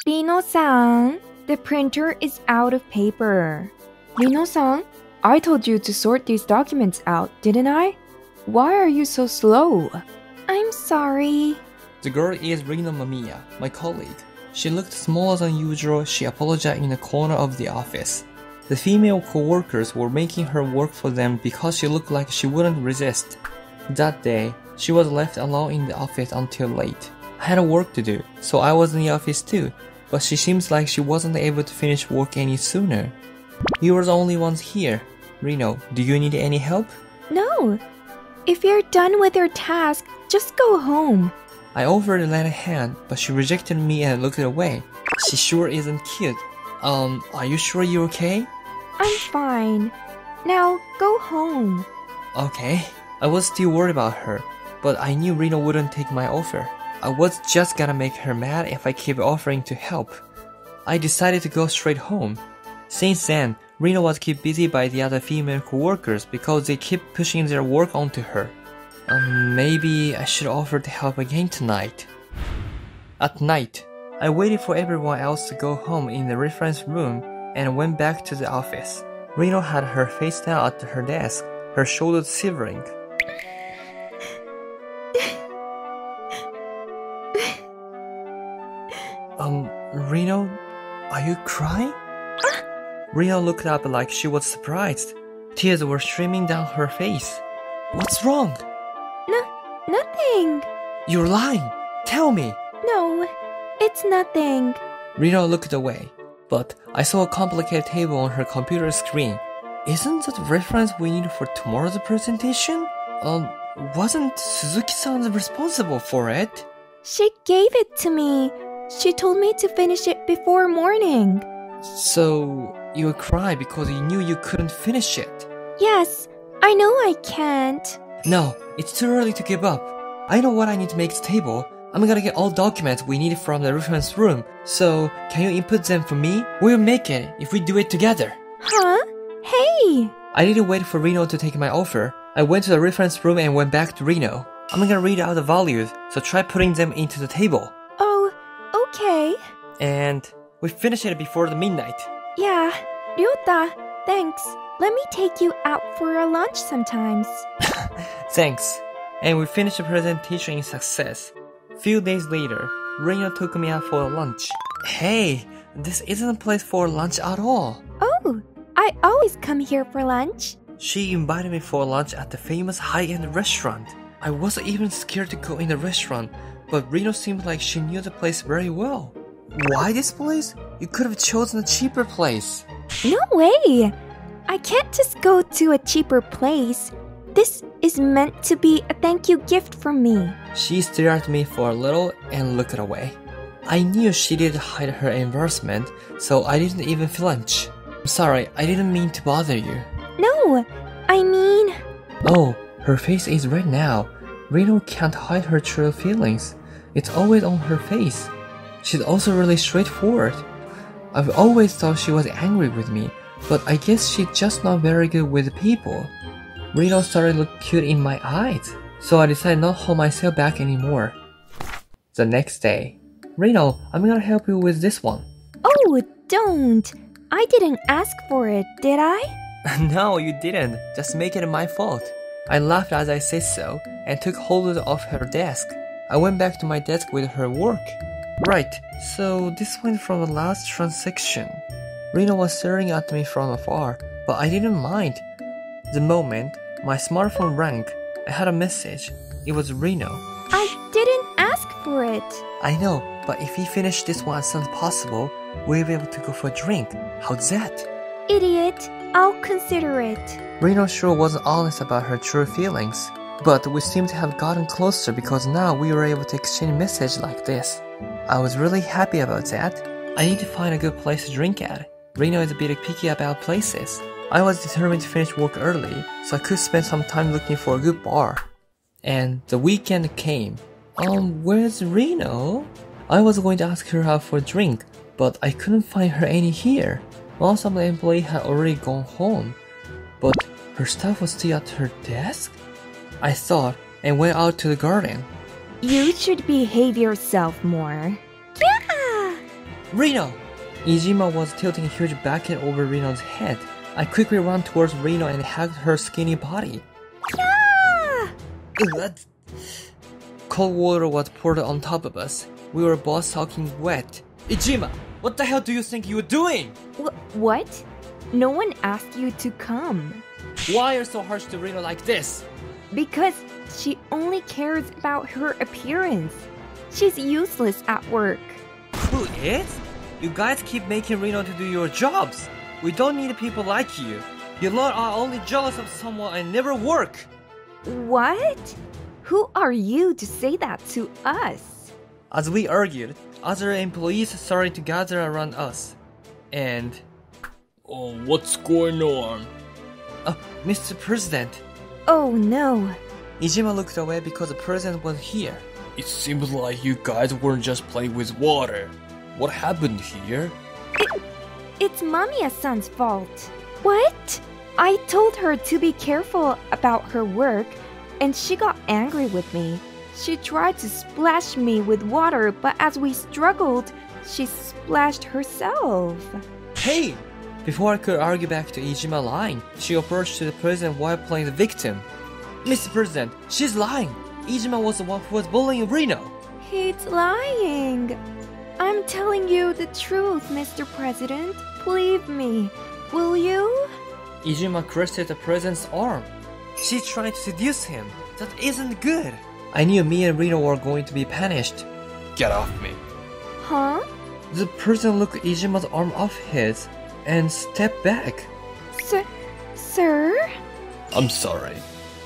Rino-san, the printer is out of paper. Rino-san, I told you to sort these documents out, didn't I? Why are you so slow? I'm sorry. The girl is Rino Mamiya, my colleague. She looked smaller than usual. She apologized in the corner of the office. The female co-workers were making her work for them because she looked like she wouldn't resist. That day, she was left alone in the office until late. I had work to do, so I was in the office too, but she seems like she wasn't able to finish work any sooner. You were the only ones here. Rino, do you need any help? No. If you're done with your task, just go home. I offered to lend a hand, but she rejected me and looked away. She sure isn't cute. Are you sure you're okay? I'm fine. Now, go home. Okay. I was still worried about her, but I knew Rino wouldn't take my offer. I was just gonna make her mad if I kept offering to help. I decided to go straight home. Since then, Rino was kept busy by the other female co-workers because they kept pushing their work onto her. Maybe I should offer to help again tonight. At night, I waited for everyone else to go home in the reference room and went back to the office. Rino had her face down at her desk, her shoulders shivering. Rino, are you crying? Rino looked up like she was surprised. Tears were streaming down her face. What's wrong? Nothing. You're lying. Tell me. No, it's nothing. Rino looked away, but I saw a complicated table on her computer screen. Isn't that the reference we need for tomorrow's presentation? Wasn't Suzuki-san responsible for it? She gave it to me. She told me to finish it before morning. So, you cried because you knew you couldn't finish it? Yes, I know I can't. No, it's too early to give up. I know what I need to make the table. I'm gonna get all documents we need from the reference room. So, can you input them for me? We'll make it if we do it together. Huh? Hey! I didn't wait for Rino to take my offer. I went to the reference room and went back to Rino. I'm gonna read out the values, so try putting them into the table. Oh, okay. And we finish it before the midnight. Yeah, Ryota, thanks. Let me take you out for a lunch sometimes. Thanks. And we finished the presentation in success. Few days later, Rino took me out for lunch. Hey, this isn't a place for lunch at all. Oh, I always come here for lunch. She invited me for lunch at the famous high-end restaurant. I wasn't even scared to go in the restaurant, but Rino seemed like she knew the place very well. Why this place? You could have chosen a cheaper place. No way! I can't just go to a cheaper place. This is meant to be a thank you gift from me. She stared at me for a little and looked away. I knew she didn't hide her embarrassment, so I didn't even flinch. I'm sorry, I didn't mean to bother you. No, I mean... Oh, her face is red now. Rino can't hide her true feelings. It's always on her face. She's also really straightforward. I've always thought she was angry with me, but I guess she's just not very good with people. Rino started to look cute in my eyes, so I decided not to hold myself back anymore. The next day, Rino, I'm gonna help you with this one. Oh, don't. I didn't ask for it, did I? No, you didn't. Just make it my fault. I laughed as I said so, and took hold of her desk. I went back to my desk with her work. Right, so this went from the last transaction. Rino was staring at me from afar, but I didn't mind. The moment my smartphone rang, I had a message. It was Rino. I didn't ask for it. I know, but if we finish this one as soon as possible, we'll be able to go for a drink. How's that? Idiot, I'll consider it. Rino sure wasn't honest about her true feelings, but we seemed to have gotten closer because now we were able to exchange messages like this. I was really happy about that. I need to find a good place to drink at. Rino is a bit picky about places. I was determined to finish work early, so I could spend some time looking for a good bar. And the weekend came. Where's Rino? I was going to ask her out for a drink, but I couldn't find her any here. Most of the employees had already gone home, but her stuff was still at her desk? I thought and went out to the garden. You should behave yourself more. Yeah! Reno! Ijima was tilting a huge bucket over Reno's head. I quickly ran towards Reno and hugged her skinny body. Yeah! Cold water was poured on top of us. We were both soaking wet. Ijima, what the hell do you think you were doing? What? No one asked you to come. Why are you so harsh to Reno like this? Because she only cares about her appearance. She's useless at work. Who is? You guys keep making Reno to do your jobs. We don't need people like you. You lot are only jealous of someone and never work. What? Who are you to say that to us? As we argued, other employees started to gather around us. And... Oh, what's going on? Mr. President. Oh no. Ijima looked away because the president was here. It seems like you guys weren't just playing with water. What happened here? It's Mamiya-san's fault. What? I told her to be careful about her work, and she got angry with me. She tried to splash me with water, but as we struggled, she splashed herself. Hey! Before I could argue back to Ijima lying, she approached to the president while playing the victim. Mr. President, she's lying! Ijima was the one who was bullying Reno! He's lying. I'm telling you the truth, Mr. President. Believe me. Will you? Ijima caressed the president's arm. She's trying to seduce him. That isn't good. I knew me and Reno were going to be punished. Get off me. Huh? The president looked Ijima's arm off his and stepped back. Sir? I'm sorry,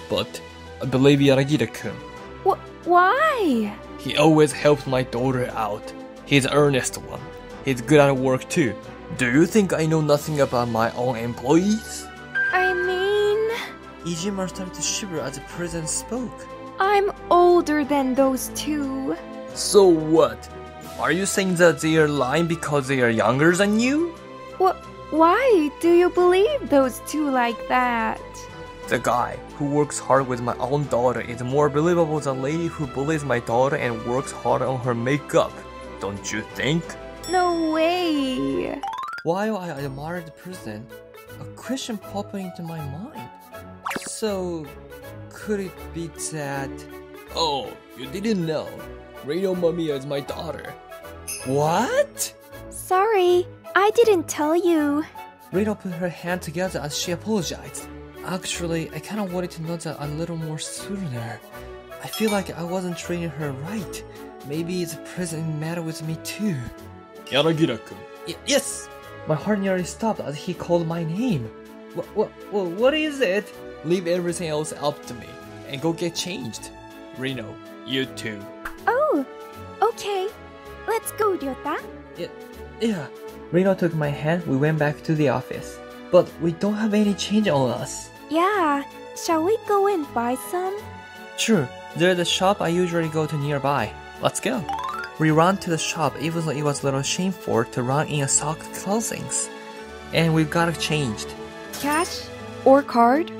but I believe Yaragita-kun. Why? He always helped my daughter out. He's an earnest one. He's good at work too. Do you think I know nothing about my own employees? I mean... Ijima started to shiver as the president spoke. I'm older than those two. So what? Are you saying that they are lying because they are younger than you? Why do you believe those two like that? The guy who works hard with my own daughter is more believable than the lady who bullies my daughter and works hard on her makeup. Don't you think? No way. While I admired the president, a question popped into my mind. So, could it be that... Oh, you didn't know. Reno Mamiya is my daughter. What? Sorry, I didn't tell you. Reno put her hand together as she apologized. Actually, I kinda wanted to know that a little more sooner. I feel like I wasn't treating her right. Maybe the president mad with me too. Yaragira-kun. Yes! My heart nearly stopped as he called my name. What is it? Leave everything else up to me and go get changed. Reno, you too. Oh, okay. Let's go, Ryota. Yeah. Reno took my hand, we went back to the office. But we don't have any change on us. Yeah, shall we go and buy some? Sure, there's a shop I usually go to nearby. Let's go. We ran to the shop even though it was a little shameful to run in a sock clothings. And we got it changed. Cash or card?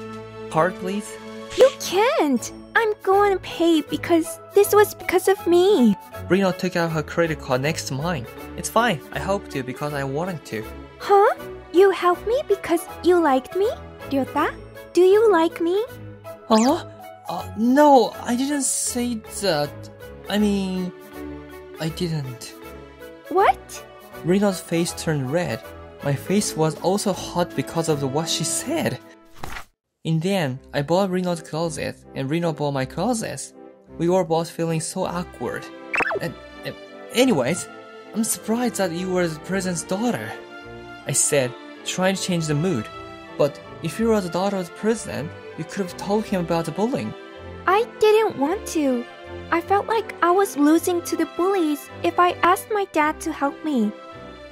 Card, please? You can't! I'm going to pay because this was because of me. Reno took out her credit card next to mine. It's fine, I helped you because I wanted to. Huh? You helped me because you liked me? Ryota, do you like me? Huh? No, I didn't say that. I mean, I didn't. What? Reno's face turned red. My face was also hot because of what she said. In the end, I bought Reno's clothes and Reno bought my clothes. We were both feeling so awkward. Anyways, I'm surprised that you were the president's daughter, I said, trying to change the mood. But if you were the daughter of the president, you could have told him about the bullying. I didn't want to. I felt like I was losing to the bullies if I asked my dad to help me.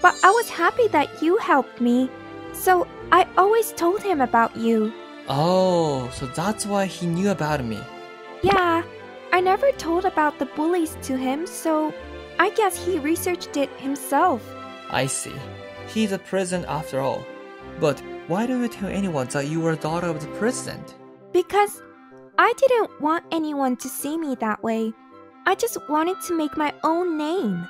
But I was happy that you helped me, so I always told him about you. Oh, so that's why he knew about me. Yeah, I never told about the bullies to him, so I guess he researched it himself. I see. He's a president after all. But why don't you tell anyone that you were a daughter of the president? Because I didn't want anyone to see me that way. I just wanted to make my own name.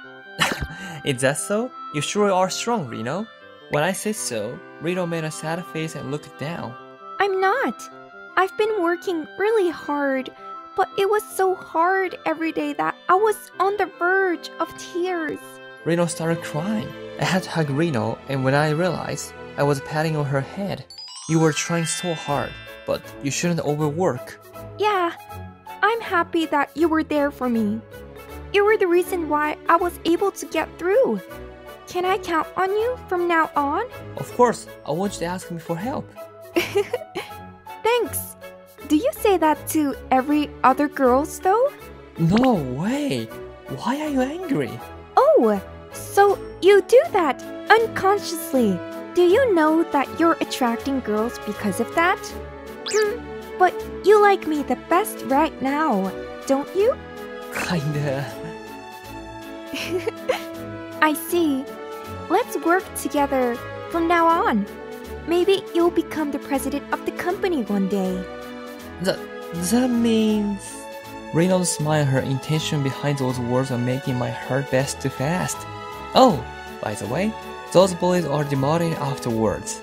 Is that so? You sure are strong, Reno. When I said so, Reno made a sad face and looked down. I'm not. I've been working really hard, but it was so hard every day that I was on the verge of tears. Reno started crying. I had to hug Reno, and when I realized, I was patting on her head. You were trying so hard, but you shouldn't overwork. Yeah, I'm happy that you were there for me. You were the reason why I was able to get through. Can I count on you from now on? Of course, I want you to ask me for help. Thanks. Do you say that to every other girls though? No way. Why are you angry? Oh, so you do that unconsciously. Do you know that you're attracting girls because of that? But you like me the best right now, don't you? Kinda. I see. Let's work together from now on. Maybe you'll become the president of the company one day. That means... Reno smiled. Her intention behind those words are making my heart beat too fast. Oh, by the way, those bullies are demoted afterwards.